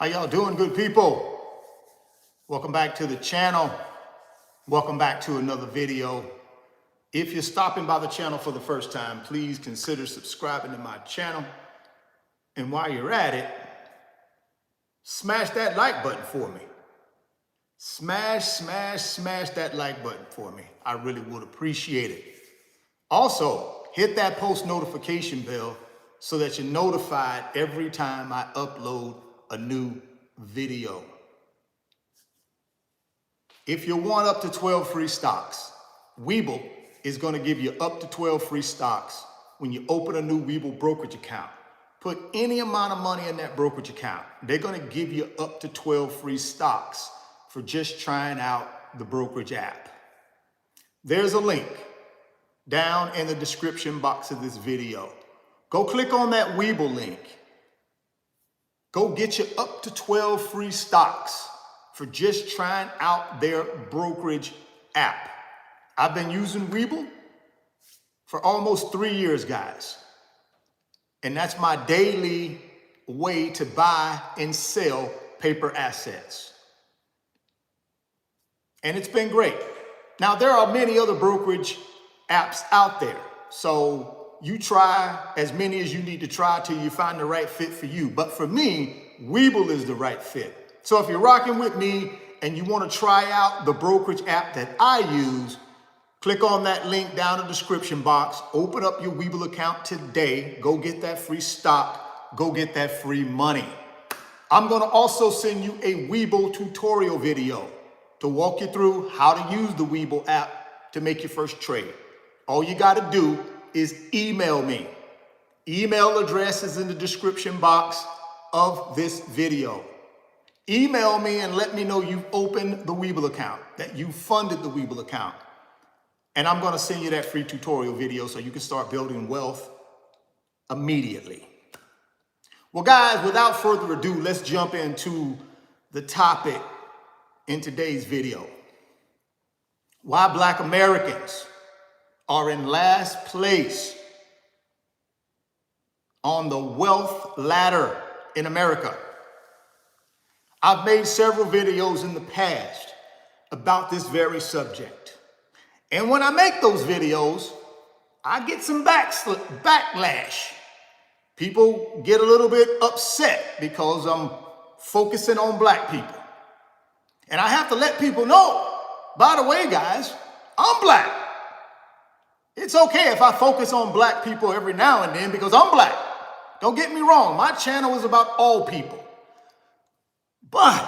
How y'all doing, good people? Welcome back to the channel. Welcome back to another video. If you're stopping by the channel for the first time, please consider subscribing to my channel. And while you're at it, smash that like button for me. Smash that like button for me. I really would appreciate it. Also, hit that post notification bell so that you're notified every time I upload a new video. If you want up to 12 free stocks, Webull is going to give you up to 12 free stocks when you open a new Webull brokerage account. Put any amount of money in that brokerage account. They're going to give you up to 12 free stocks for just trying out the brokerage app. There's a link down in the description box of this video. Go click on that Webull link. Go get you up to 12 free stocks for just trying out their brokerage app. I've been using Webull for almost 3 years, guys. And that's my daily way to buy and sell paper assets. And it's been great. Now, there are many other brokerage apps out there. So you try as many as you need to try till you find the right fit for you. But for me, Webull is the right fit. So if you're rocking with me and you want to try out the brokerage app that I use, click on that link down in the description box. Open up your Webull account today. Go get that free stock. Go get that free money. I'm going to also send you a Webull tutorial video to walk you through how to use the Webull app to make your first trade. All you got to do is email me. Email address is in the description box of this video. Email me and let me know you've opened the Webull account, that you funded the Webull account. And I'm going to send you that free tutorial video so you can start building wealth immediately. Well, guys, without further ado, let's jump into the topic in today's video. Why Black Americans are in last place on the wealth ladder in America. I've made several videos in the past about this very subject. And when I make those videos, I get some backlash. People get a little bit upset because I'm focusing on black people. And I have to let people know, by the way, guys, I'm black. It's okay if I focus on black people every now and then because I'm black. Don't get me wrong, my channel is about all people. But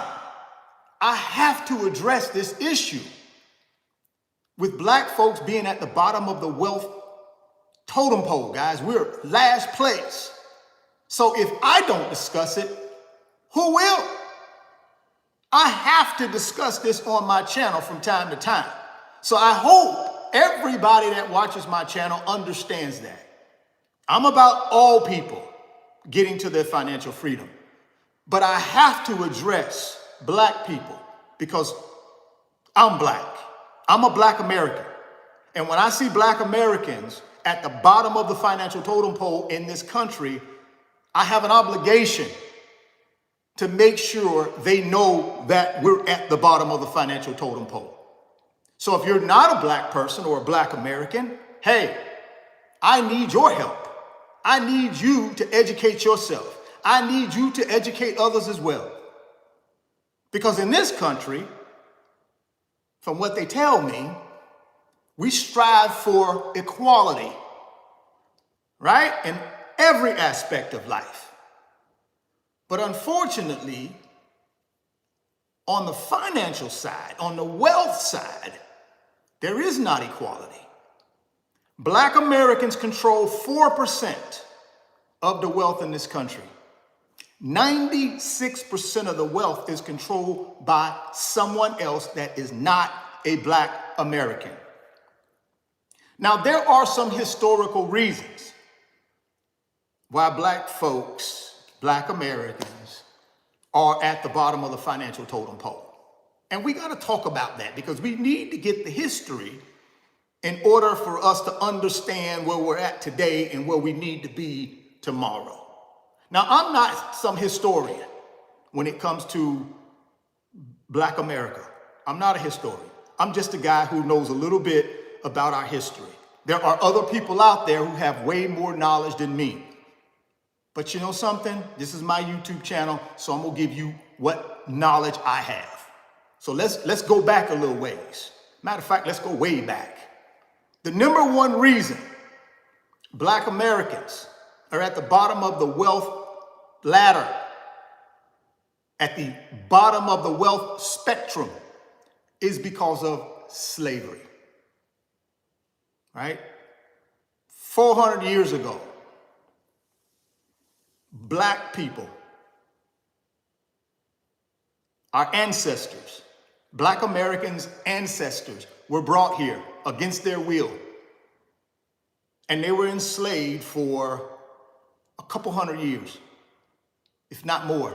I have to address this issue with black folks being at the bottom of the wealth totem pole, guys. We're last place. So if I don't discuss it, who will? I have to discuss this on my channel from time to time. So I hope everybody that watches my channel understands that. I'm about all people getting to their financial freedom. But I have to address black people because I'm black. I'm a black American. And when I see black Americans at the bottom of the financial totem pole in this country, I have an obligation to make sure they know that we're at the bottom of the financial totem pole. So if you're not a black person or a black American, hey, I need your help. I need you to educate yourself. I need you to educate others as well. Because in this country, from what they tell me, we strive for equality, right? In every aspect of life. But unfortunately, on the financial side, on the wealth side, there is not equality. Black Americans control 4% of the wealth in this country. 96% of the wealth is controlled by someone else that is not a black American. Now, there are some historical reasons why black folks, black Americans, are at the bottom of the financial totem pole. And we got to talk about that because we need to get the history in order for us to understand where we're at today and where we need to be tomorrow. Now, I'm not some historian. when it comes to Black America. I'm not a historian. I'm just a guy who knows a little bit about our history. There are other people out there who have way more knowledge than me. But you know something? This is my YouTube channel, so I'm gonna give you what knowledge I have. So let's go back a little ways. Matter of fact, let's go way back. The number one reason Black Americans are at the bottom of the wealth ladder, at the bottom of the wealth spectrum, is because of slavery. Right? 400 years ago, Black people, our ancestors, Black Americans' ancestors, were brought here against their will. And they were enslaved for a couple hundred years, if not more.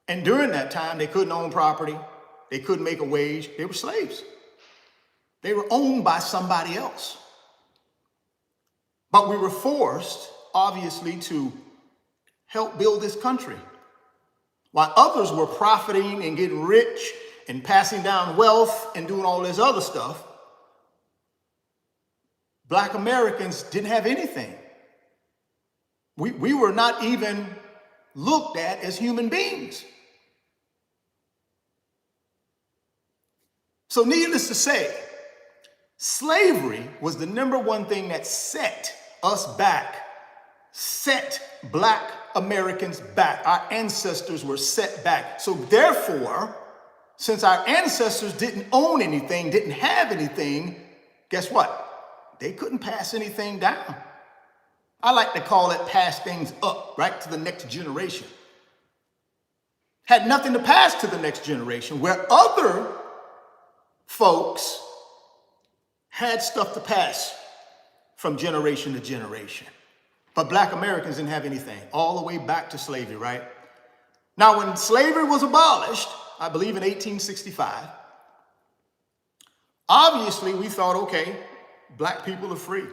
And during that time, they couldn't own property. They couldn't make a wage. They were slaves. They were owned by somebody else. But we were forced, obviously, to help build this country. While others were profiting and getting rich and passing down wealth and doing all this other stuff, Black Americans didn't have anything. We were not even looked at as human beings. So needless to say, slavery was the number one thing that set us back, set Black Americans back. Our ancestors were set back. So therefore, since our ancestors didn't own anything, didn't have anything, guess what? They couldn't pass anything down. I like to call it pass things up, right, to the next generation. Had nothing to pass to the next generation, where other folks had stuff to pass from generation to generation. But Black Americans didn't have anything, all the way back to slavery, right? Now, when slavery was abolished, I believe in 1865, obviously we thought, okay, Black people are free.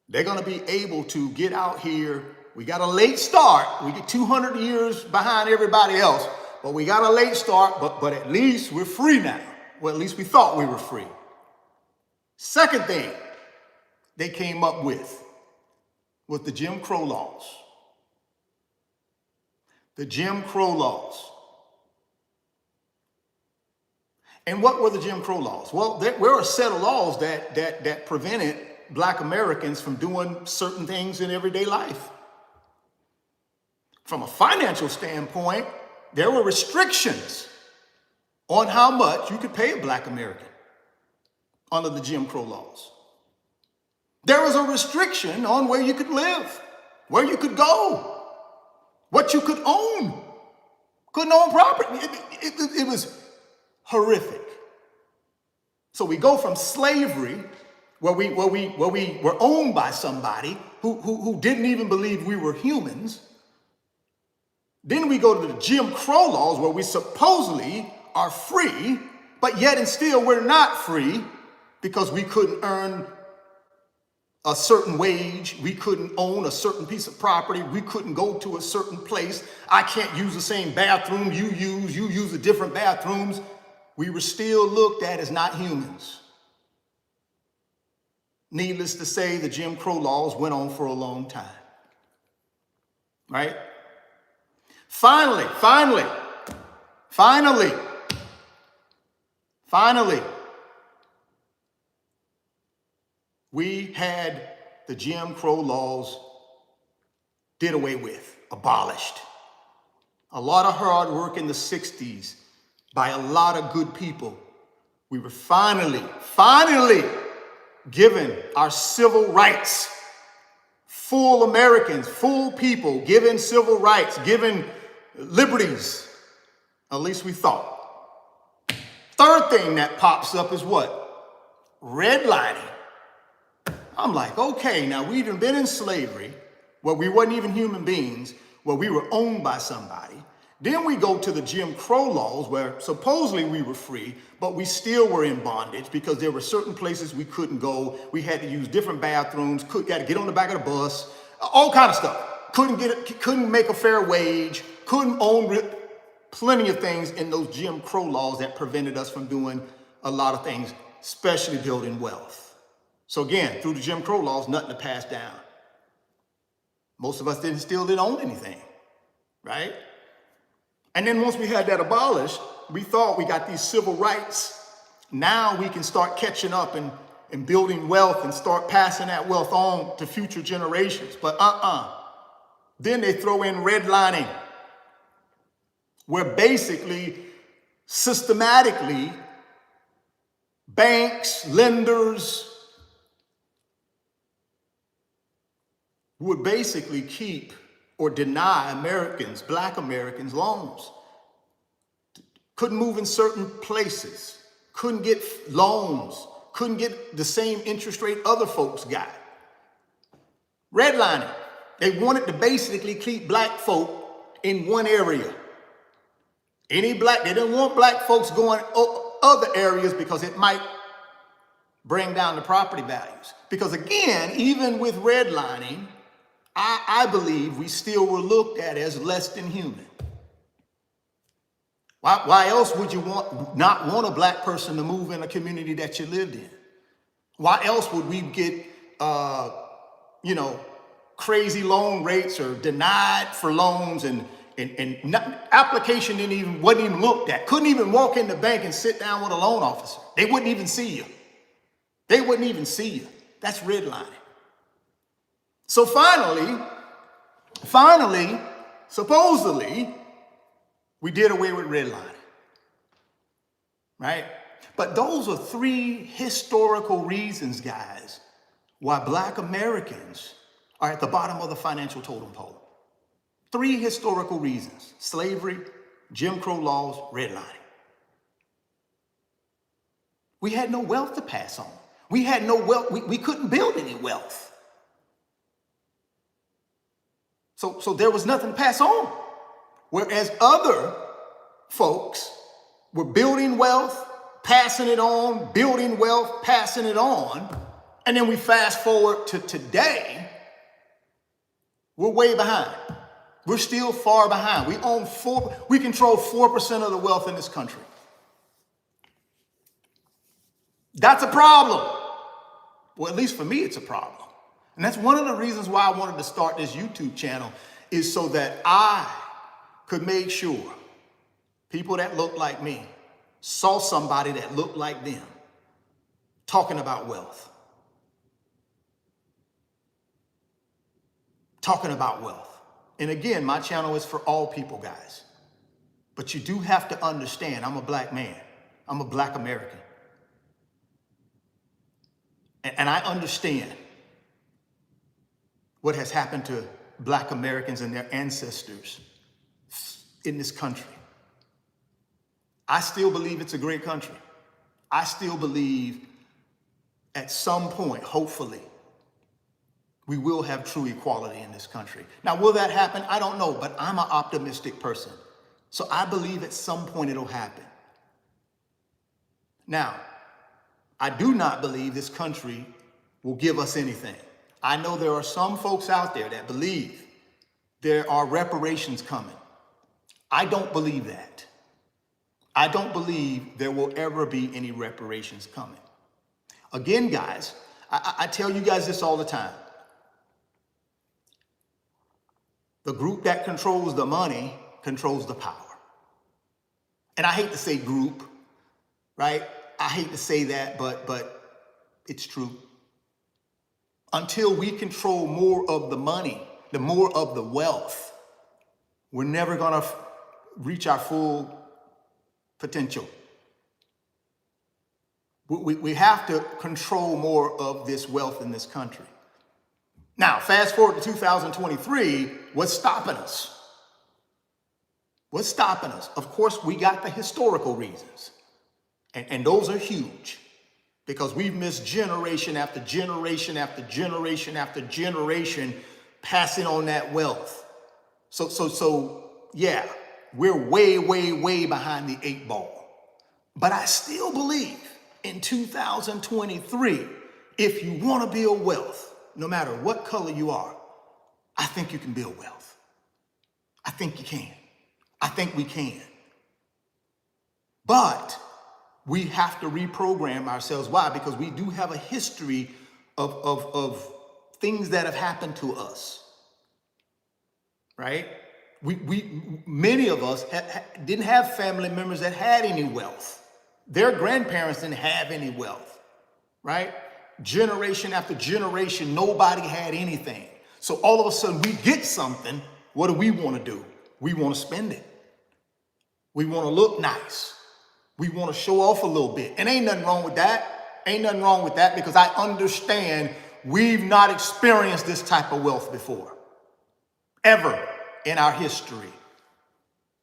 They're gonna be able to get out here. We got a late start. We get 200 years behind everybody else, but we got a late start, but at least we're free now. Well, at least we thought we were free. Second thing they came up with was the Jim Crow laws. The Jim Crow laws. And what were the Jim Crow laws? Well, there were a set of laws that prevented Black Americans from doing certain things in everyday life. From a financial standpoint, there were restrictions on how much you could pay a Black American under the Jim Crow laws. There was a restriction on where you could live, where you could go, what you could own. Couldn't own property. It was horrific. So we go from slavery, where we were owned by somebody who didn't even believe we were humans. Then we go to the Jim Crow laws, where we supposedly are free, but yet and still we're not free, because we couldn't earn a certain wage, we couldn't own a certain piece of property, we couldn't go to a certain place. I can't use the same bathroom you use the different bathrooms. We were still looked at as not humans. Needless to say, the Jim Crow laws went on for a long time, right? Finally, we had the Jim Crow laws did away with, abolished. A lot of hard work in the 60s by a lot of good people. We were finally given our civil rights. Full Americans, full people, given civil rights, given liberties, at least we thought. Third thing that pops up is what? Redlining. I'm like, okay, now we've even been in slavery, where we weren't even human beings, where we were owned by somebody. Then we go to the Jim Crow laws, where supposedly we were free, but we still were in bondage, because there were certain places we couldn't go. We had to use different bathrooms, got to get on the back of the bus, all kind of stuff. Couldn't make a fair wage, couldn't own plenty of things in those Jim Crow laws that prevented us from doing a lot of things, especially building wealth. So again, through the Jim Crow laws, nothing to pass down. Most of us still didn't own anything, right? And then once we had that abolished, we thought we got these civil rights. Now we can start catching up and building wealth and start passing that wealth on to future generations. But then they throw in redlining, where basically, systematically, banks, lenders would basically keep or deny Americans, Black Americans, loans. Couldn't move in certain places, couldn't get loans, couldn't get the same interest rate other folks got. Redlining. They wanted to basically keep Black folk in one area. They didn't want Black folks going other areas because it might bring down the property values. Because again, even with redlining, I believe we still were looked at as less than human. Why else would you not want a Black person to move in a community that you lived in? Why else would we get, crazy loan rates or denied for loans and application wasn't even looked at? Couldn't even walk in the bank and sit down with a loan officer. They wouldn't even see you. That's redlining. So finally, supposedly, we did away with redlining, right? But those are 3 historical reasons, guys, why Black Americans are at the bottom of the financial totem pole. 3 historical reasons: slavery, Jim Crow laws, redlining. We had no wealth to pass on. We had no wealth. We couldn't build any wealth. So there was nothing to pass on. Whereas other folks were building wealth, passing it on, building wealth, passing it on. And then we fast forward to today, we're way behind. We're still far behind. We control 4% of the wealth in this country. That's a problem. Well, at least for me, it's a problem. And that's one of the reasons why I wanted to start this YouTube channel, is so that I could make sure people that look like me saw somebody that looked like them talking about wealth. Talking about wealth. And again, my channel is for all people, guys. But you do have to understand, I'm a Black man. I'm a Black American. And I understand what has happened to Black Americans and their ancestors in this country. I still believe it's a great country. I still believe at some point, hopefully, we will have true equality in this country. Now, will that happen? I don't know, but I'm an optimistic person. So I believe at some point it'll happen. Now, I do not believe this country will give us anything. I know there are some folks out there that believe there are reparations coming. I don't believe that. I don't believe there will ever be any reparations coming. Again, guys, I tell you guys this all the time. The group that controls the money controls the power. And I hate to say group, right? I hate to say that, but it's true. Until we control more of the money, the more of the wealth, we're never gonna reach our full potential. We have to control more of this wealth in this country. Now, fast forward to 2023, what's stopping us? What's stopping us? Of course, we got the historical reasons. And those are huge, because we've missed generation after generation after generation after generation passing on that wealth. So yeah, we're way, way, way behind the 8 ball. But I still believe in 2023, if you want to build wealth, no matter what color you are, I think you can build wealth. I think you can. I think we can. But we have to reprogram ourselves. Why? Because we do have a history of things that have happened to us, right? Many of us didn't have family members that had any wealth. Their grandparents didn't have any wealth, right? Generation after generation, nobody had anything. So all of a sudden we get something. What do we want to do? We want to spend it. We want to look nice. We want to show off a little bit. And ain't nothing wrong with that. Ain't nothing wrong with that, because I understand we've not experienced this type of wealth before, ever in our history.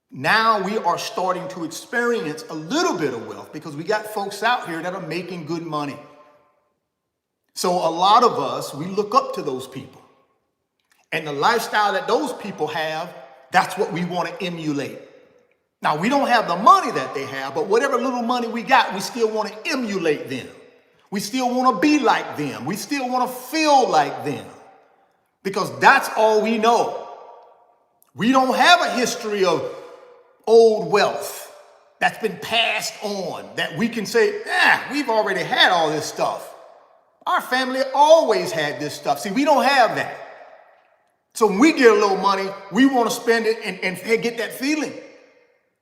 Now we are starting to experience a little bit of wealth because we got folks out here that are making good money. So a lot of us, we look up to those people. And the lifestyle that those people have, that's what we want to emulate. Now, we don't have the money that they have, but whatever little money we got, we still want to emulate them. We still want to be like them. We still want to feel like them, because that's all we know. We don't have a history of old wealth that's been passed on that we can say, we've already had all this stuff. Our family always had this stuff. See, we don't have that. So when we get a little money, we want to spend it and get that feeling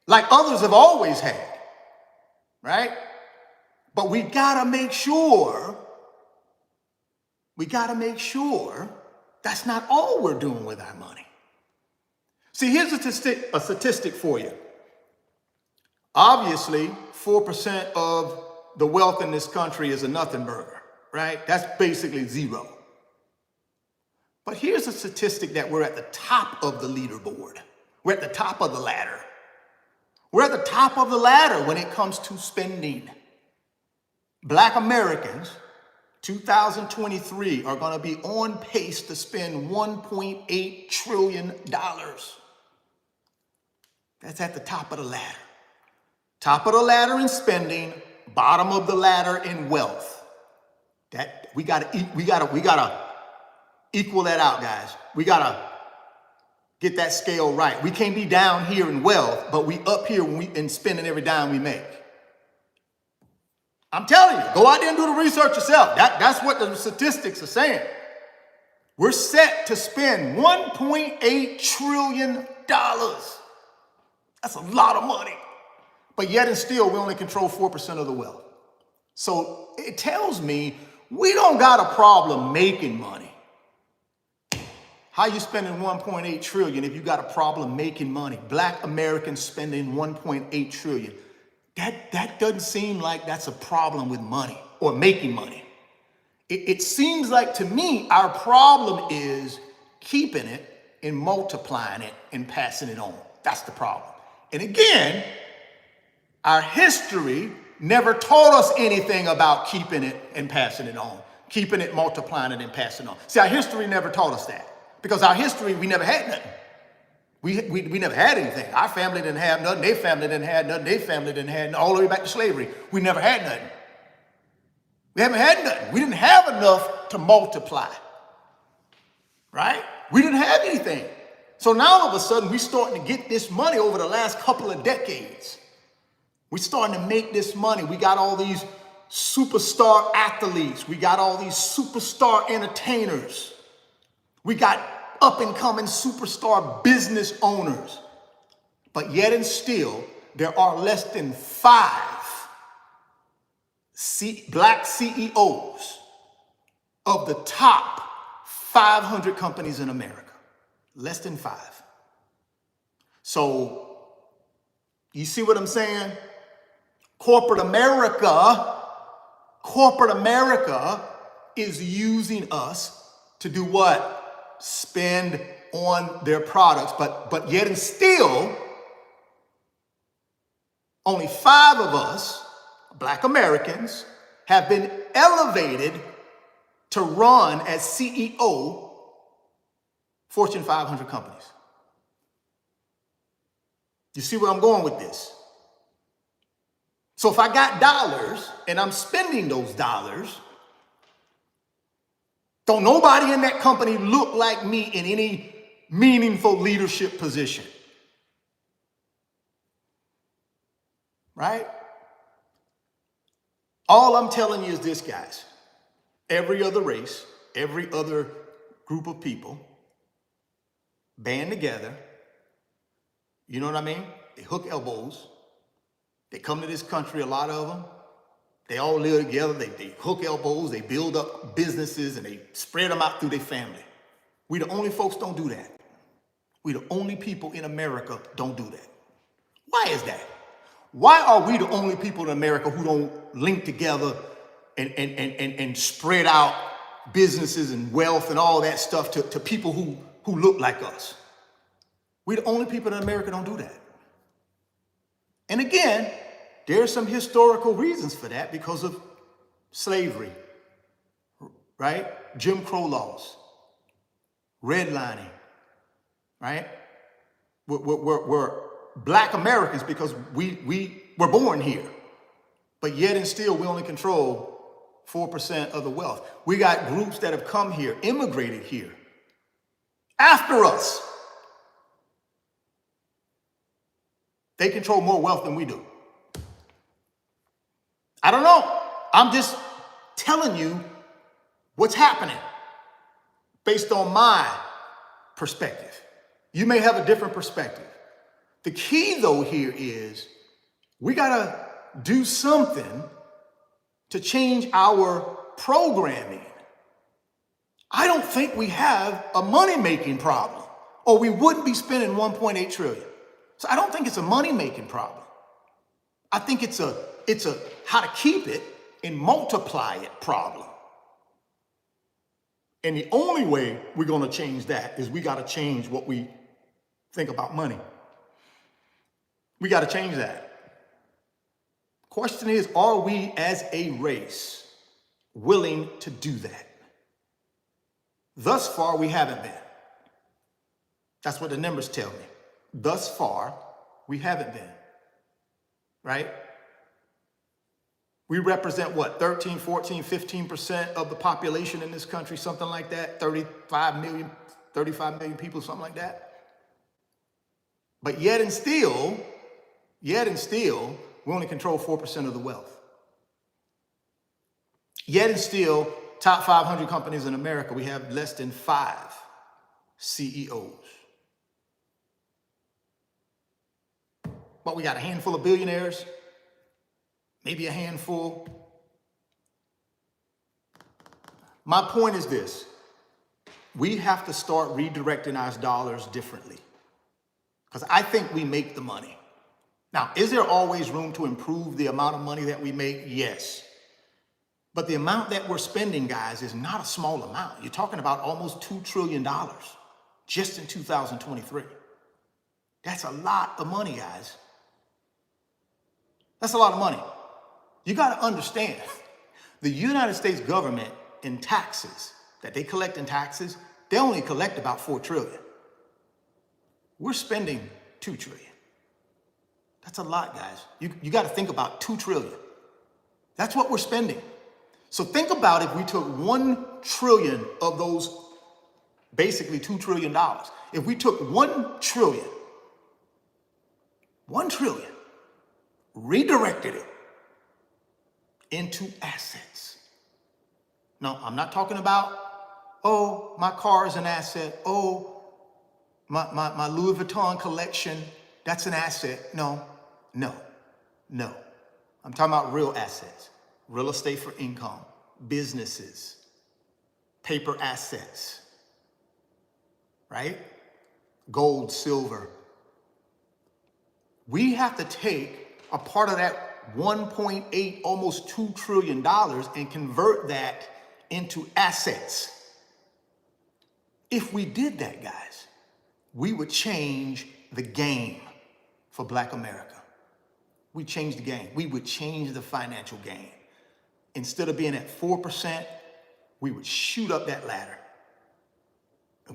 like others have always had, right? But we got to make sure that's not all we're doing with our money. See, here's a statistic for you. Obviously, 4% of the wealth in this country is a nothing burger, right? That's basically zero. But here's a statistic that we're at the top of the leaderboard. We're at the top of the ladder. We're at the top of the ladder when it comes to spending. Black Americans, 2023, are going to be on pace to spend $1.8 trillion. That's at the top of the ladder. Top of the ladder in spending, bottom of the ladder in wealth. That we gotta equal that out, guys. We gotta get that scale right. We can't be down here in wealth, but we up here in spending every dime we make. I'm telling you, go out there and do the research yourself. That's what the statistics are saying. We're set to spend $1.8 trillion. That's a lot of money. But yet and still, we only control 4% of the wealth. So it tells me we don't got a problem making money. How you spending $1.8 trillion if you got a problem making money? Black Americans spending $1.8 trillion. That doesn't seem like that's a problem with money or making money. It seems like to me our problem is keeping it and multiplying it and passing it on. That's the problem. And again, our history never taught us anything about keeping it and passing it on, keeping it, multiplying it, and passing it on. See, our history never taught us that, because our history, we never had nothing. We never had anything. Our family didn't have nothing. Their family didn't have nothing. Their family didn't have nothing. All the way back to slavery, we never had nothing. We haven't had nothing. We didn't have enough to multiply, right? We didn't have anything. So now all of a sudden, we're starting to get this money over the last couple of decades. We're starting to make this money. We got all these superstar athletes. We got all these superstar entertainers. We got up and coming superstar business owners. But yet and still, there are less than 5 black CEOs of the top 500 companies in America. Less than 5. So, you see what I'm saying? Corporate America is using us to do what? Spend on their products, but yet and still, only 5 of us, Black Americans, have been elevated to run as CEO Fortune 500 companies. You see where I'm going with this? So if I got dollars and I'm spending those dollars, don't nobody in that company look like me in any meaningful leadership position. right? All I'm telling you is this, guys. Every other race, every other group of people band together. You know what I mean? They hook elbows. They come to this country, a lot of them. They all live together. They hook elbows. They build up businesses and they spread them out through their family. We the only folks don't do that. We the only people in America don't do that. Why is that? Why are we the only people in America who don't link together and spread out businesses and wealth and all that stuff to people who look like us? We the only people in America don't do that. And again, there are some historical reasons for that because of slavery, right? Jim Crow laws, redlining, right? We're Black Americans because we were born here, but yet and still we only control 4% of the wealth. We got groups that have come here, immigrated here after us. They control more wealth than we do. I don't know. I'm just telling you what's happening based on my perspective. You may have a different perspective. The key, though, here is we got to do something to change our programming. I don't think we have a money-making problem, or we wouldn't be spending 1.8 trillion. So I don't think it's a money-making problem. I think it's a how to keep it and multiply it problem. And the only way we're going to change that is we got to change what we think about money. We got to change that. Question is, are we as a race willing to do that? Thus far, we haven't been. That's what the numbers tell me. Thus far, we haven't been, right? We represent what, 13, 14, 15% of the population in this country, something like that, 35 million people, something like that. But yet and still, we only control 4% of the wealth. Yet and still, top 500 companies in America, we have less than 5 CEOs. But we got a handful of billionaires, maybe a handful. My point is this: we have to start redirecting our dollars differently, because I think we make the money. Now, is there always room to improve the amount of money that we make? Yes. But the amount that we're spending, guys, is not a small amount. You're talking about almost $2 trillion just in 2023. That's a lot of money, guys. That's a lot of money. You got to understand, the United States government in taxes, that they collect in taxes, they only collect about $4 trillion. We're spending $2 trillion. That's a lot, guys. You got to think about $2 trillion. That's what we're spending. So think about if we took 1 trillion of those, basically $2 trillion. If we took 1 trillion, redirected it into assets. No, I'm not talking about, oh, my car is an asset. Oh, my Louis Vuitton collection, that's an asset. No. I'm talking about real assets, real estate for income, businesses, paper assets, right? Gold, silver. We have to take a part of that 1.8, almost $2 trillion and convert that into assets. If we did that, guys, we would change the game for Black America. We change the game. We would change the financial game. Instead of being at 4%, we would shoot up that ladder.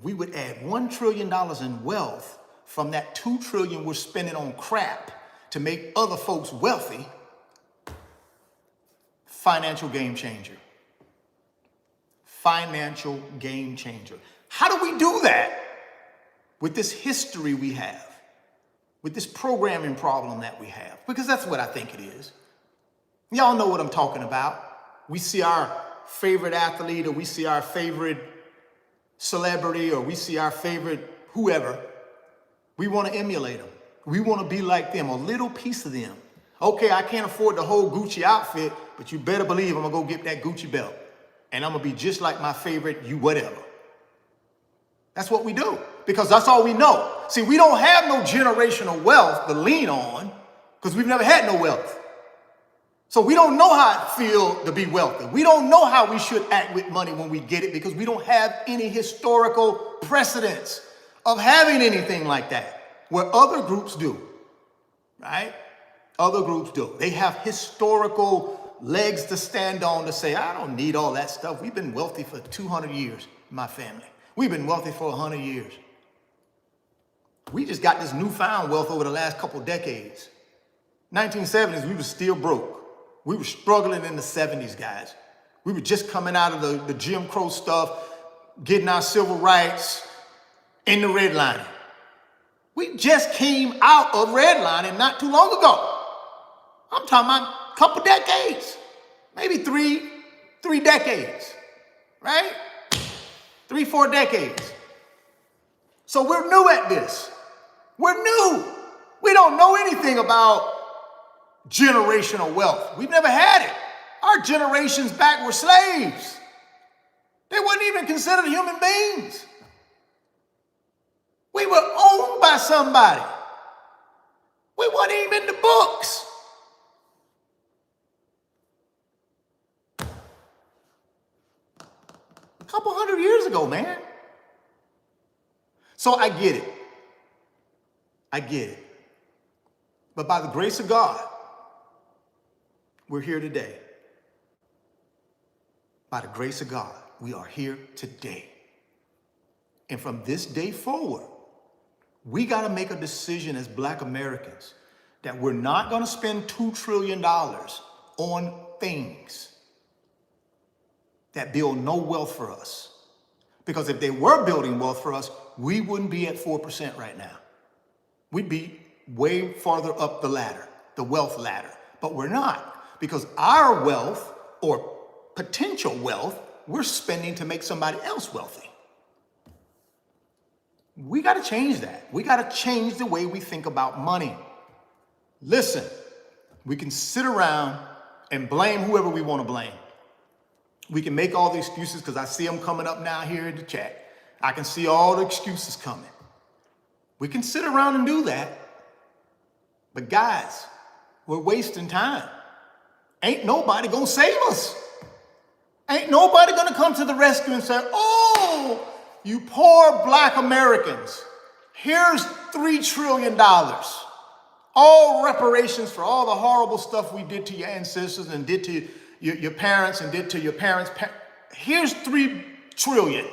We would add $1 trillion in wealth from that $2 trillion we're spending on crap to make other folks wealthy. Financial game changer. Financial game changer. How do we do that with this history we have? with this programming problem that we have, because that's what I think it is. Y'all know what I'm talking about. We see our favorite athlete, or we see our favorite celebrity, or we see our favorite whoever. We want to emulate them. We want to be like them, a little piece of them. Okay, I can't afford the whole Gucci outfit, but you better believe I'm going to go get that Gucci belt. And I'm going to be just like my favorite you whatever. That's what we do, because that's all we know. See, we don't have no generational wealth to lean on because we've never had no wealth. So we don't know how it feels to be wealthy. We don't know how we should act with money when we get it because we don't have any historical precedence of having anything like that, where other groups do, right? Other groups do. They have historical legs to stand on to say, I don't need all that stuff. We've been wealthy for 200 years, my family. We've been wealthy for 100 years. We just got this newfound wealth over the last couple of decades. 1970s, we were still broke. We were struggling in the 70s, guys. We were just coming out of the Jim Crow stuff, getting our civil rights in the redlining. We just came out of redlining not too long ago. I'm talking about a couple decades, maybe three decades, right? 3-4 decades. So we're new at this. We're new. We don't know anything about generational wealth. We've never had it. Our generations back were slaves. They weren't even considered human beings. We were owned by somebody. We weren't even in the books. A couple hundred years ago, man. So I get it. I get it. But by the grace of God, we're here today. By the grace of God, we are here today. And from this day forward, we got to make a decision as Black Americans that we're not going to spend $2 trillion on things that build no wealth for us. Because if they were building wealth for us, we wouldn't be at 4% right now. We'd be way farther up the ladder, the wealth ladder. But we're not, because our wealth or potential wealth, we're spending to make somebody else wealthy. We got to change that. We got to change the way we think about money. Listen, we can sit around and blame whoever we want to blame. We can make all the excuses, because I see them coming up now here in the chat. I can see all the excuses coming. We can sit around and do that. But guys, we're wasting time. Ain't nobody gonna save us. Ain't nobody gonna come to the rescue and say, oh, you poor Black Americans, here's $3 trillion. All reparations for all the horrible stuff we did to your ancestors and did to your parents and did to your parents. Here's $3 trillion.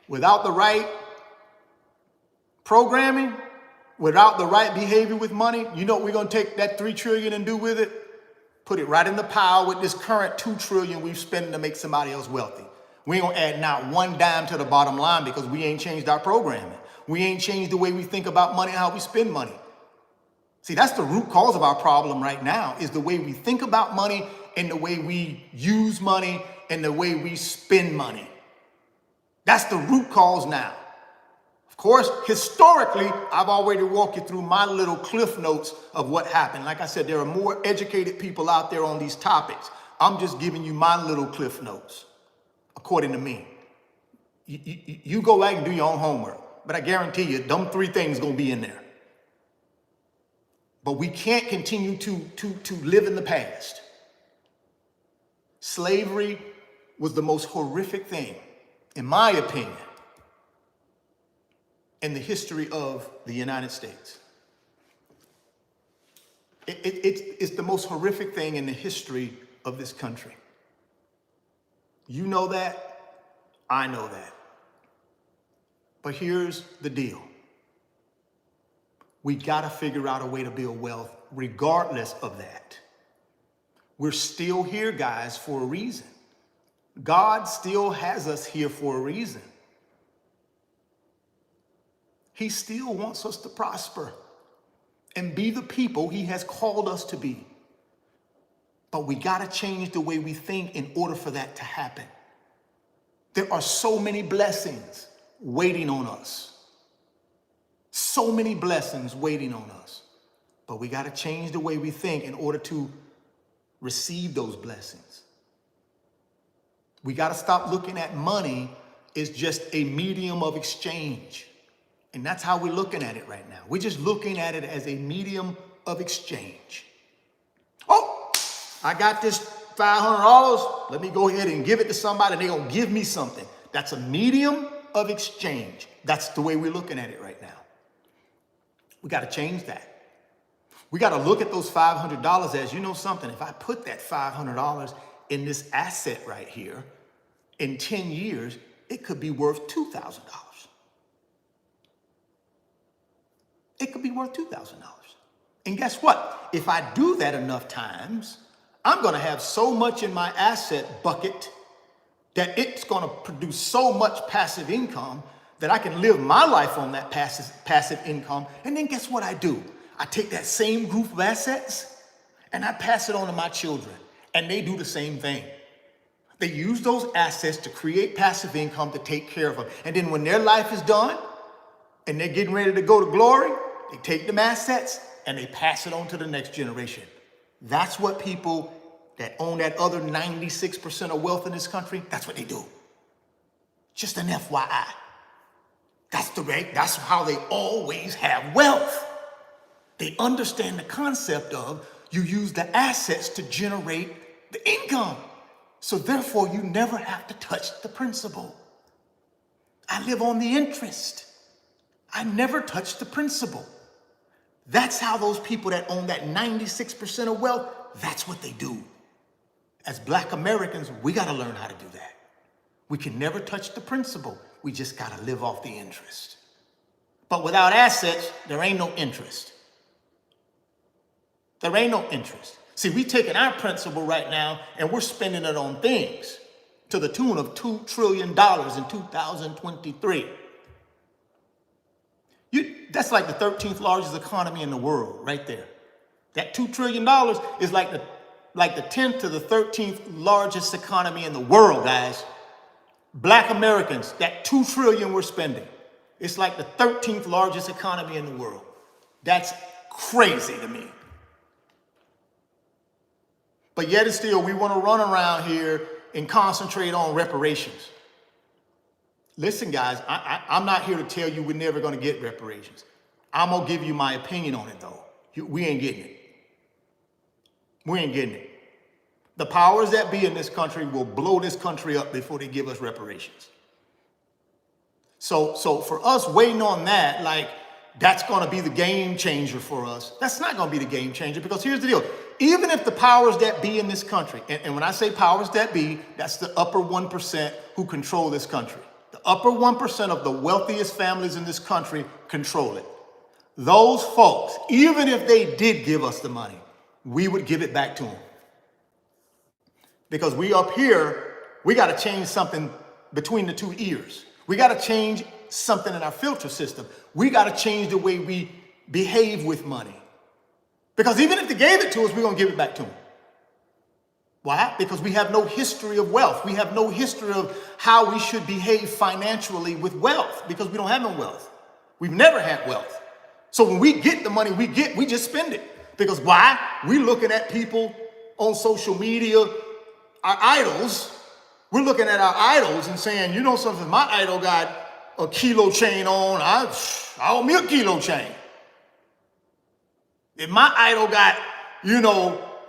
Without the right programming, without the right behavior with money, you know what we're going to take that $3 trillion and do with it? Put it right in the pile with this current $2 trillion we've spent to make somebody else wealthy. We ain't going to add not one dime to the bottom line because we ain't changed our programming. We ain't changed the way we think about money and how we spend money. See, that's the root cause of our problem right now, is the way we think about money and the way we use money and the way we spend money. That's the root cause now. Of course, historically, I've already walked you through my little cliff notes of what happened. Like I said, there are more educated people out there on these topics. I'm just giving you my little cliff notes, according to me. You go back and do your own homework, but I guarantee you, them 3 things gonna be in there. But we can't continue to live in the past. Slavery was the most horrific thing, in my opinion, in the history of the United States. It's the most horrific thing in the history of this country. You know that, I know that. But here's the deal. We gotta figure out a way to build wealth regardless of that. We're still here, guys, for a reason. God still has us here for a reason. He still wants us to prosper and be the people he has called us to be. But we got to change the way we think in order for that to happen. There are so many blessings waiting on us. So many blessings waiting on us. But we got to change the way we think in order to receive those blessings. We got to stop looking at money as just a medium of exchange. And that's how we're looking at it right now. We're just looking at it as a medium of exchange. Oh, I got this $500. Let me go ahead and give it to somebody. They're going to give me something. That's a medium of exchange. That's the way we're looking at it right now. We got to change that. We got to look at those $500 as, you know something, if I put that $500 in this asset right here, in 10 years, it could be worth $2,000. It could be worth $2,000. And guess what? If I do that enough times, I'm going to have so much in my asset bucket that it's going to produce so much passive income that I can live my life on that passive income. And then guess what I do? I take that same group of assets and I pass it on to my children, and they do the same thing. They use those assets to create passive income to take care of them. And then when their life is done and they're getting ready to go to glory, they take them assets and they pass it on to the next generation. That's what people that own that other 96% of wealth in this country, that's what they do. Just an FYI. That's how they always have wealth. They understand the concept of you use the assets to generate the income. So therefore, you never have to touch the principal. I live on the interest. I never touch the principal. That's how those people that own that 96% of wealth, that's what they do. As Black Americans, we got to learn how to do that. We can never touch the principal. We just got to live off the interest. But without assets, there ain't no interest. There ain't no interest. See, we taking our principal right now and we're spending it on things to the tune of $2 trillion in 2023. That's like the 13th largest economy in the world right there. That $2 trillion is like the 10th to the 13th largest economy in the world, guys. Black Americans, that $2 trillion we're spending, it's like the 13th largest economy in the world. That's crazy to me. But yet and still, we want to run around here and concentrate on reparations. Listen, guys, I'm not here to tell you we're never going to get reparations. I'm going to give you my opinion on it, though. We ain't getting it. We ain't getting it. The powers that be in this country will blow this country up before they give us reparations. So for us waiting on that, like, that's going to be the game changer for us. That's not going to be the game changer, because here's the deal. Even if the powers that be in this country, and when I say powers that be, that's the upper 1% who control this country. The upper 1% of the wealthiest families in this country control it. Those folks, even if they did give us the money, we would give it back to them. Because we up here, we got to change something between the two ears. We got to change something in our filter system. We got to change the way we behave with money. Because even if they gave it to us, we're going to give it back to them. Why? Because we have no history of wealth. We have no history of how we should behave financially with wealth, because we don't have no wealth. We've never had wealth. So when we get the money we get, we just spend it. Because why? We're looking at people on social media, our idols. We're looking at our idols and saying, you know something, my idol got a kilo chain on, I owe me a kilo chain. If my idol got,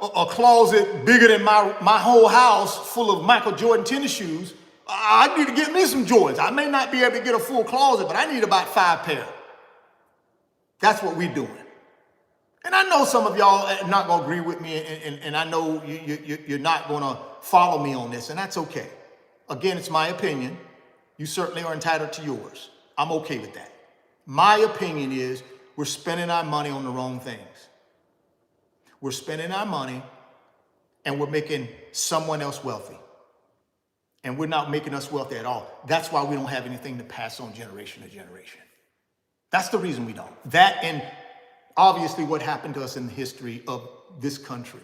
a closet bigger than my whole house full of Michael Jordan tennis shoes, I need to get me some Jordans. I may not be able to get a full closet, but I need about 5 pair. That's what we're doing. And I know some of y'all are not going to agree with me, and I know you're not going to follow me on this, and that's okay. Again, it's my opinion. You certainly are entitled to yours. I'm okay with that. My opinion is we're spending our money on the wrong things. We're spending our money and we're making someone else wealthy. And we're not making us wealthy at all. That's why we don't have anything to pass on generation to generation. That's the reason we don't. That and obviously what happened to us in the history of this country.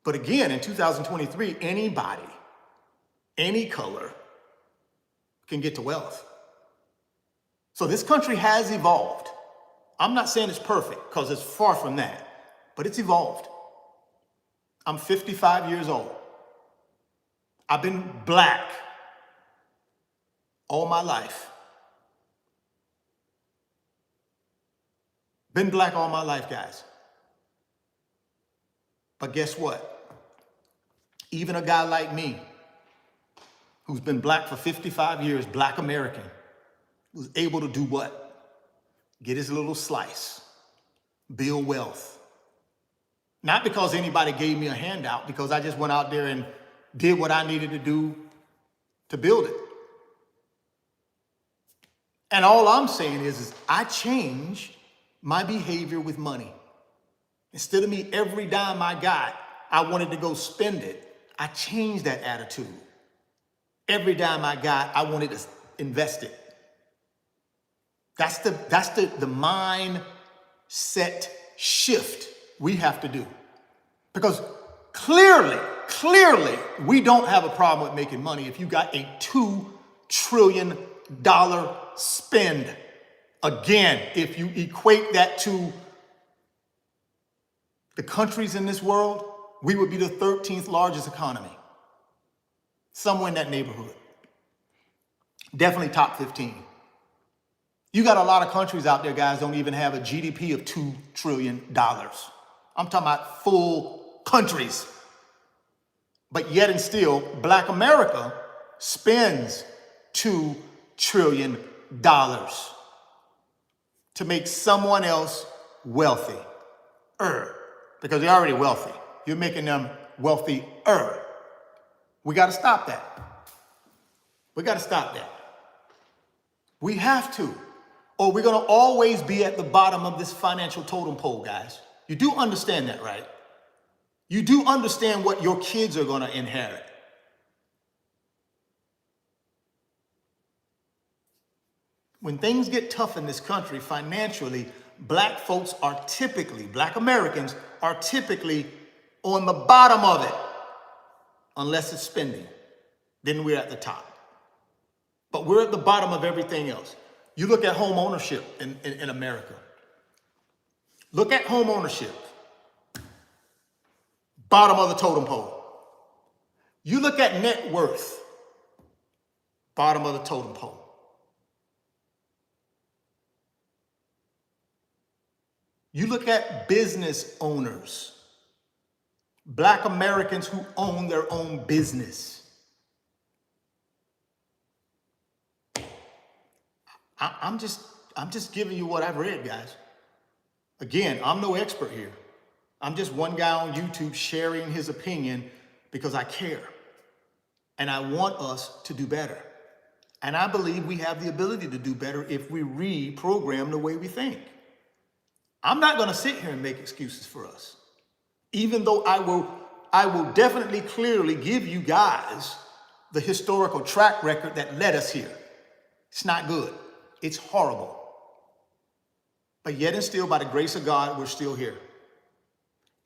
But again, in 2023, anybody, any color can get to wealth. So this country has evolved. I'm not saying it's perfect because it's far from that, but it's evolved. I'm 55 years old. I've been black all my life. Been black all my life, guys. But guess what? Even a guy like me, who's been black for 55 years, black American, was able to do what? Get his little slice, build wealth. Not because anybody gave me a handout, because I just went out there and did what I needed to do to build it. And all I'm saying is I changed my behavior with money. Instead of me every dime I got, I wanted to go spend it. I changed that attitude. Every dime I got, I wanted to invest it. That's the mindset shift we have to do. Because clearly, we don't have a problem with making money if you got a $2 trillion spend. Again, if you equate that to the countries in this world, we would be the 13th largest economy. Somewhere in that neighborhood. Definitely top 15. You got a lot of countries out there, guys, don't even have a GDP of $2 trillion. I'm talking about full countries. But yet and still, Black America spends $2 trillion to make someone else wealthy. Because they're already wealthy. You're making them wealthier. We got to stop that. We got to stop that. We have to. Or we're going to always be at the bottom of this financial totem pole, guys. You do understand that, right? You do understand what your kids are going to inherit. When things get tough in this country financially, black folks are typically, black Americans are typically on the bottom of it, unless it's spending. Then we're at the top. But we're at the bottom of everything else. You look at home ownership in America. Look at home ownership. Bottom of the totem pole. You look at net worth. Bottom of the totem pole. You look at business owners. Black Americans who own their own business. I'm just giving you what I've read, guys. Again, I'm no expert here. I'm just one guy on YouTube sharing his opinion because I care. And I want us to do better. And I believe we have the ability to do better if we reprogram the way we think. I'm not going to sit here and make excuses for us. Even though I will definitely clearly give you guys the historical track record that led us here. It's not good. It's horrible. But yet and still, by the grace of God, we're still here.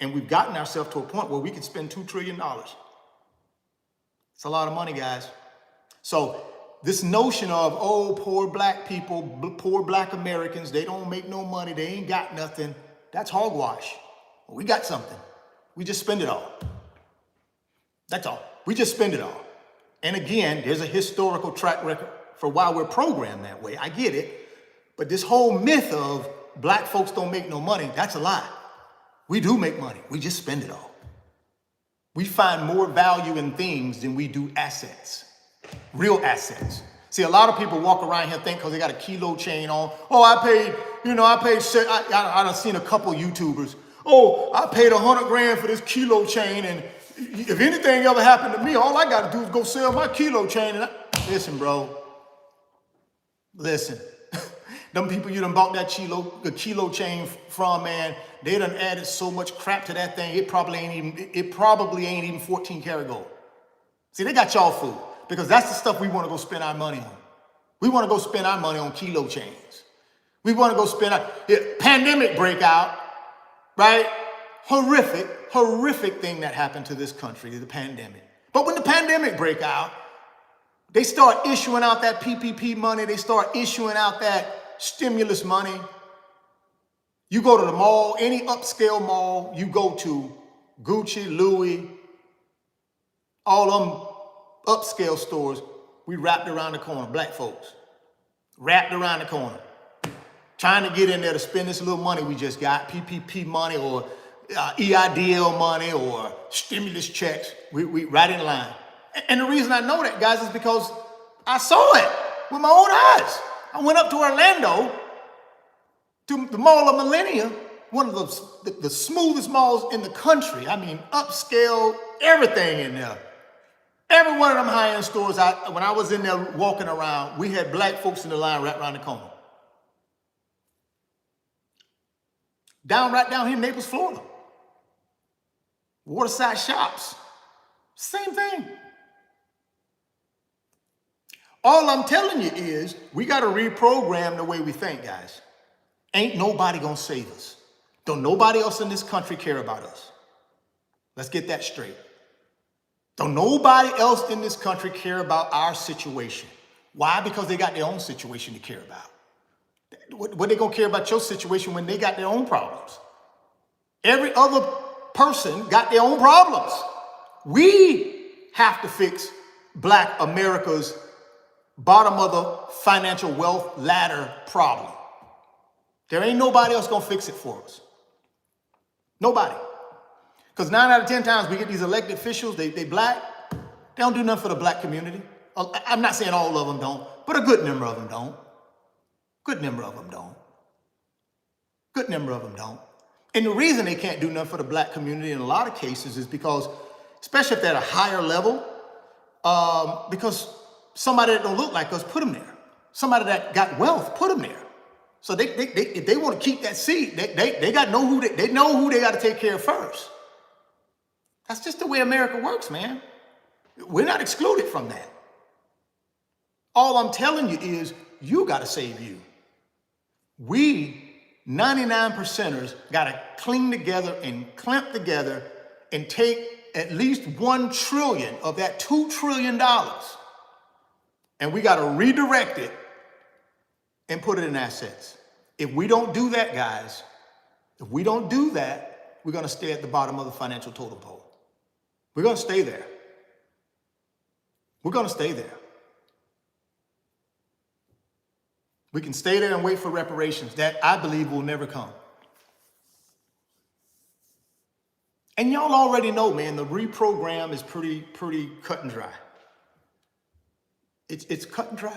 And we've gotten ourselves to a point where we can spend $2 trillion. It's a lot of money, guys. So this notion of, oh, poor black people, poor black Americans, they don't make no money, they ain't got nothing, that's hogwash. Well, we got something. We just spend it all. That's all. We just spend it all. And again, there's a historical track record for why we're programmed that way. I get it. But this whole myth of black folks don't make no money, that's a lie. We do make money. We just spend it all. We find more value in things than we do assets, real assets. See, a lot of people walk around here think because they got a kilo chain on, oh, I done seen a couple YouTubers, oh, I paid $100 grand for this kilo chain, and if anything ever happened to me, all I got to do is go sell my kilo chain. And listen, bro. Listen. Them people you done bought the kilo chain from, man, they done added so much crap to that thing, it probably ain't even 14 karat gold. See, they got y'all fooled because that's the stuff we want to go spend our money on. We want to go spend our money on kilo chains. We want to go spend pandemic breakout, right? Horrific thing that happened to this country, the pandemic. But when the pandemic break out, they start issuing out that PPP money. They start issuing out that stimulus money. You go to the mall, any upscale mall you go to, Gucci, Louis, all them upscale stores, we wrapped around the corner, black folks, wrapped around the corner, trying to get in there to spend this little money we just got, PPP money or EIDL money or stimulus checks. We right in line. And the reason I know that, guys, is because I saw it with my own eyes. I went up to Orlando, to the Mall of Millennia, one of the smoothest malls in the country. I mean, upscale, everything in there. Every one of them high-end stores, when I was in there walking around, we had black folks in the line right around the corner. Right down here in Naples, Florida. Waterside shops. Same thing. All I'm telling you is we got to reprogram the way we think, guys. Ain't nobody going to save us. Don't nobody else in this country care about us. Let's get that straight. Don't nobody else in this country care about our situation. Why? Because they got their own situation to care about. What they going to care about your situation when they got their own problems? Every other person got their own problems. We have to fix Black America's bottom of the financial wealth ladder problem. There ain't nobody else gonna fix it for us. Nobody. Because 9 out of 10 times we get these elected officials, they black, they don't do nothing for the black community. I'm not saying all of them don't, but a good number of them don't. Good number of them don't. Good number of them don't. And the reason they can't do nothing for the black community in a lot of cases is because, especially if they're at a higher level, because somebody that don't look like us put them there. Somebody that got wealth put them there. So if they want to keep that seat, they got to know who they know who they got to take care of first. That's just the way America works, man. We're not excluded from that. All I'm telling you is you got to save you. We 99%ers got to cling together and clamp together and take at least $1 trillion of that $2 trillion, and we got to redirect it and put it in assets. If we don't do that, guys, if we don't do that, we're going to stay at the bottom of the financial totem pole. We're going to stay there. We're going to stay there. We can stay there and wait for reparations that I believe will never come. And y'all already know, man, the reprogram is pretty cut and dry. It's cut and dry.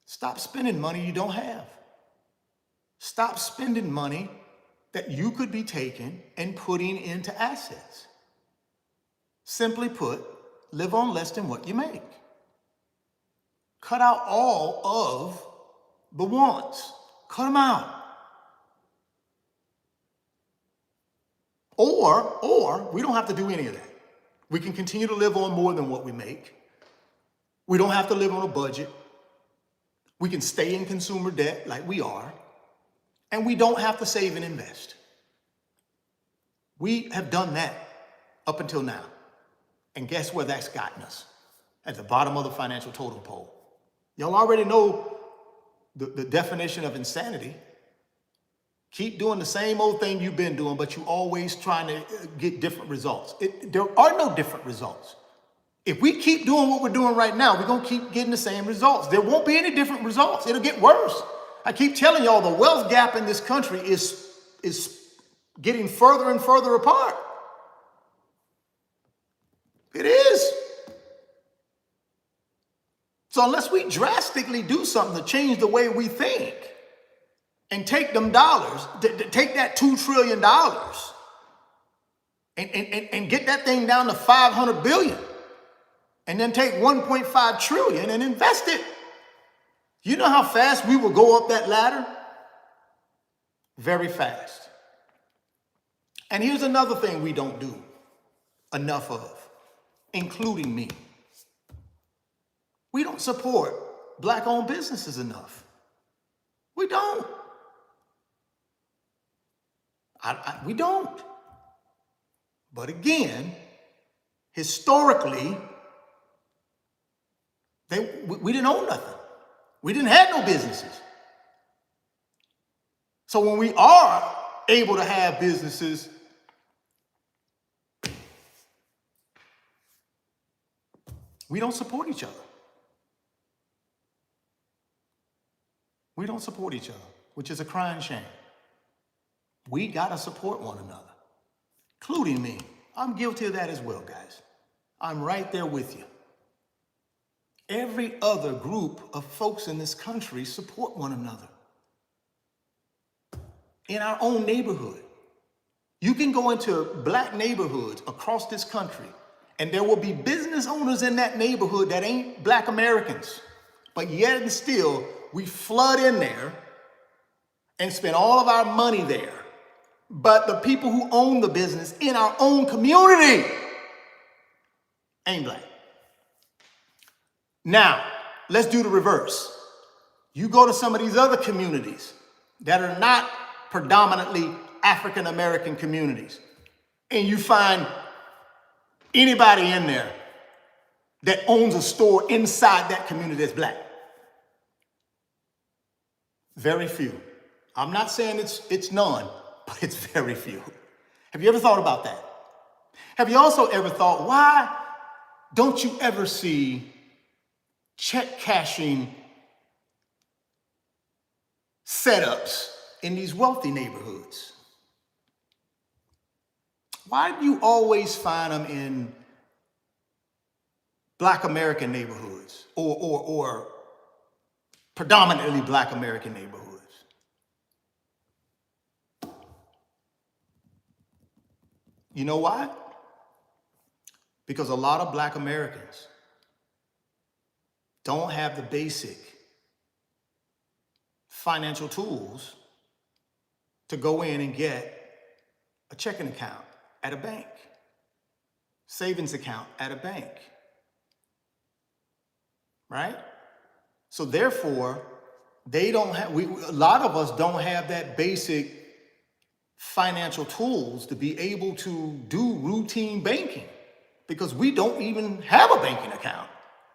Stop spending money you don't have. Stop spending money that you could be taking and putting into assets. Simply put, live on less than what you make. Cut out all of the wants. Cut them out. Or we don't have to do any of that. We can continue to live on more than what we make. We don't have to live on a budget. We can stay in consumer debt like we are. And we don't have to save and invest. We have done that up until now. And guess where that's gotten us? At the bottom of the financial totem pole. Y'all already know the definition of insanity. Keep doing the same old thing you've been doing, but you're always trying to get different results. There are no different results. If we keep doing what we're doing right now, we're going to keep getting the same results. There won't be any different results. It'll get worse. I keep telling y'all the wealth gap in this country is getting further and further apart. It is. So unless we drastically do something to change the way we think and take them dollars, take that $2 trillion and get that thing down to 500 billion and then take 1.5 trillion and invest it. You know how fast we will go up that ladder? Very fast. And here's another thing we don't do enough of, including me. We don't support Black-owned businesses enough. We don't. We don't. But again, historically, we didn't own nothing. We didn't have no businesses. So when we are able to have businesses, we don't support each other. We don't support each other, which is a crying shame. We gotta support one another, including me. I'm guilty of that as well, guys. I'm right there with you. Every other group of folks in this country support one another. In our own neighborhood. You can go into black neighborhoods across this country, and there will be business owners in that neighborhood that ain't black Americans. But yet and still, we flood in there and spend all of our money there. But the people who own the business in our own community ain't black. Now, let's do the reverse. You go to some of these other communities that are not predominantly African American communities, and you find anybody in there that owns a store inside that community that's black. Very few. I'm not saying it's none, but it's very few. Have you ever thought about that? Have you also ever thought, why don't you ever see check cashing setups in these wealthy neighborhoods? Why do you always find them in black American neighborhoods or predominantly black American neighborhoods? You know why? Because a lot of black Americans don't have the basic financial tools to go in and get a checking account at a bank, savings account at a bank, right? So therefore, a lot of us don't have that basic financial tools to be able to do routine banking because we don't even have a banking account,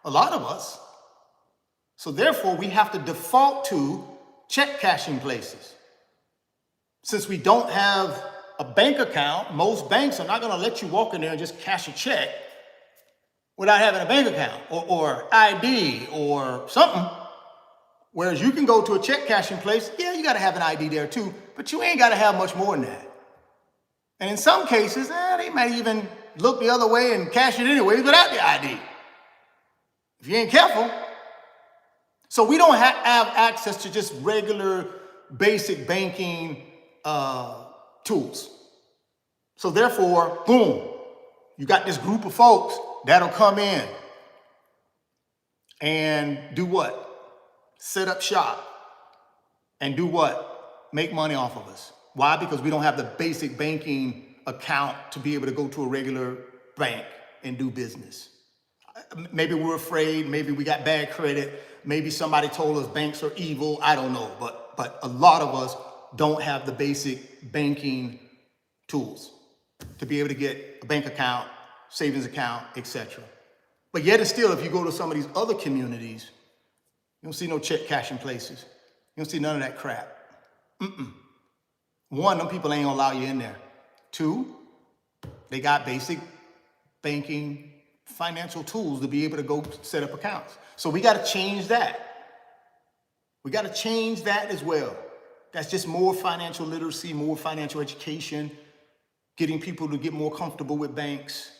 a lot of us. So therefore, we have to default to check cashing places. Since we don't have a bank account, most banks are not going to let you walk in there and just cash a check without having a bank account or ID or something. Whereas you can go to a check cashing place, yeah, you got to have an ID there too, but you ain't got to have much more than that. And in some cases, they might even look the other way and cash it anyways without the ID, if you ain't careful. So we don't have access to just regular basic banking tools. So therefore, boom, you got this group of folks that'll come in and do what? Set up shop and do what? Make money off of us. Why? Because we don't have the basic banking account to be able to go to a regular bank and do business. Maybe we're afraid, maybe we got bad credit, maybe somebody told us banks are evil, I don't know, but a lot of us don't have the basic banking tools to be able to get a bank account, savings account, etc. But yet and still, if you go to some of these other communities, you don't see no check cashing places. You don't see none of that crap. One, them people ain't gonna allow you in there. Two, they got basic banking financial tools to be able to go set up accounts. So we gotta change that. We gotta change that as well. That's just more financial literacy, more financial education, getting people to get more comfortable with banks.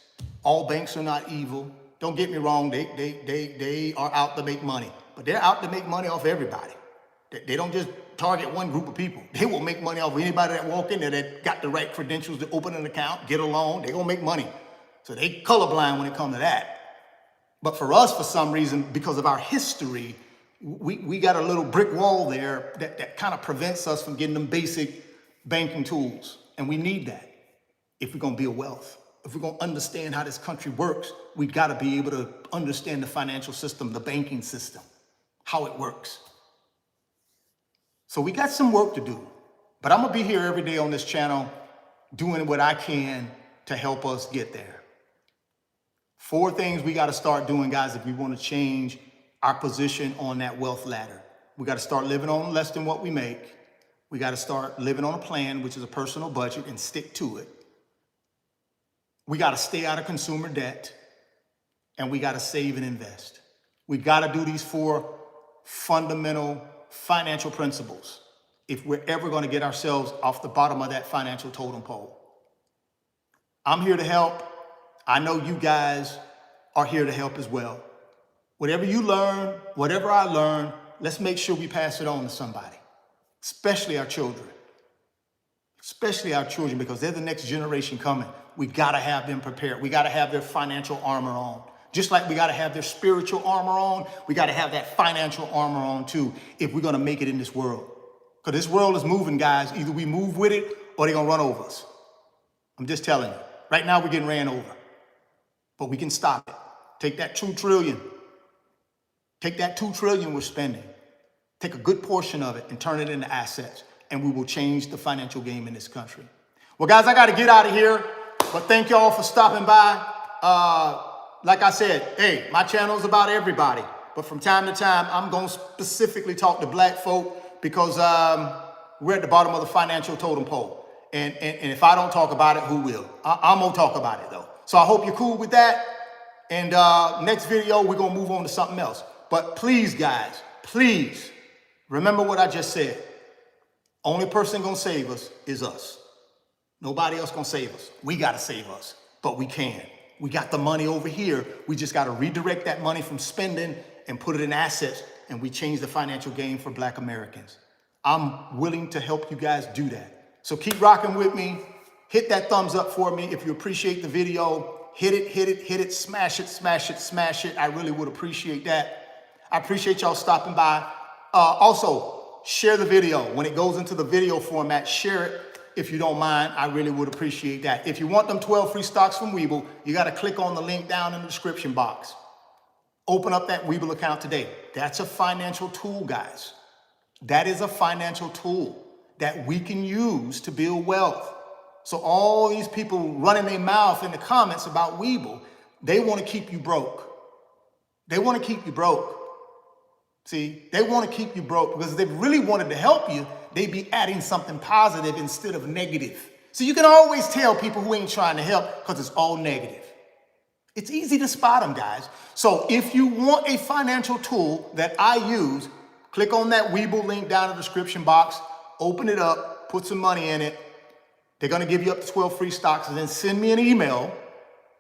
All banks are not evil. Don't get me wrong, they are out to make money, but they're out to make money off everybody. They don't just target one group of people. They will make money off anybody that walk in there that got the right credentials to open an account, get a loan. They're gonna make money. So they colorblind when it comes to that. But for us, for some reason, because of our history, we got a little brick wall there that kind of prevents us from getting them basic banking tools. And we need that if we're gonna build wealth. If we're gonna understand how this country works, we gotta be able to understand the financial system, the banking system, how it works. So we got some work to do, but I'm gonna be here every day on this channel doing what I can to help us get there. 4 things we gotta start doing, guys, if we wanna change our position on that wealth ladder. We gotta start living on less than what we make. We gotta start living on a plan, which is a personal budget, and stick to it. We gotta stay out of consumer debt, and we gotta save and invest. We gotta do these 4 fundamental financial principles if we're ever gonna get ourselves off the bottom of that financial totem pole. I'm here to help. I know you guys are here to help as well. Whatever you learn, whatever I learn, let's make sure we pass it on to somebody, especially our children. Especially our children, because they're the next generation coming. We gotta have them prepared. We gotta have their financial armor on. Just like we gotta have their spiritual armor on, we gotta have that financial armor on too, if we're gonna make it in this world. Because this world is moving, guys. Either we move with it or they're gonna run over us. I'm just telling you. Right now we're getting ran over. But we can stop it. Take that 2 trillion. Take that 2 trillion we're spending. Take a good portion of it and turn it into assets. And we will change the financial game in this country. Well, guys, I got to get out of here. But thank y'all for stopping by. Like I said, hey, my channel is about everybody. But from time to time, I'm going to specifically talk to black folk because we're at the bottom of the financial totem pole. And if I don't talk about it, who will? I'm going to talk about it, though. So I hope you're cool with that. And next video, we're going to move on to something else. But please, guys, please remember what I just said. Only person gonna save us is us. Nobody else gonna save us. We gotta save us, but we can. We got the money over here. We just gotta redirect that money from spending and put it in assets, and we change the financial game for Black Americans. I'm willing to help you guys do that. So keep rocking with me. Hit that thumbs up for me if you appreciate the video. Hit it, hit it, hit it, smash it, smash it, smash it. I really would appreciate that. I appreciate y'all stopping by. Also, share the video. When it goes into the video format, share it if you don't mind. I really would appreciate that. If you want them 12 free stocks from Webull, you got to click on the link down in the description box. Open up that Webull account today. That's a financial tool, guys. That is a financial tool that we can use to build wealth. So all these people running their mouth in the comments about Webull, they want to keep you broke. They want to keep you broke. See, they want to keep you broke because if they really wanted to help you, they'd be adding something positive instead of negative. So you can always tell people who ain't trying to help because it's all negative. It's easy to spot them, guys. So if you want a financial tool that I use, click on that Webull link down in the description box, open it up, put some money in it. They're going to give you up to 12 free stocks, and then send me an email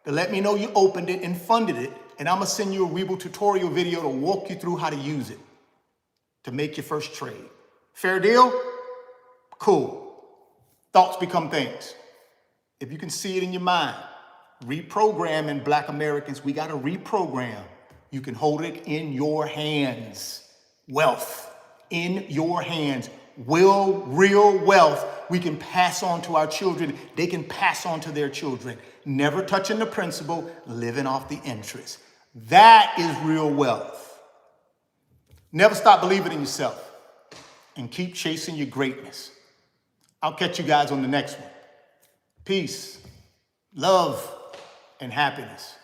to let me know you opened it and funded it. And I'm going to send you a Webull tutorial video to walk you through how to use it to make your first trade. Fair deal? Cool. Thoughts become things. If you can see it in your mind, reprogramming Black Americans, we got to reprogram. You can hold it in your hands. Wealth in your hands. Real wealth we can pass on to our children. They can pass on to their children. Never touching the principal, living off the interest. That is real wealth. Never stop believing in yourself and keep chasing your greatness. I'll catch you guys on the next one. Peace, love, and happiness.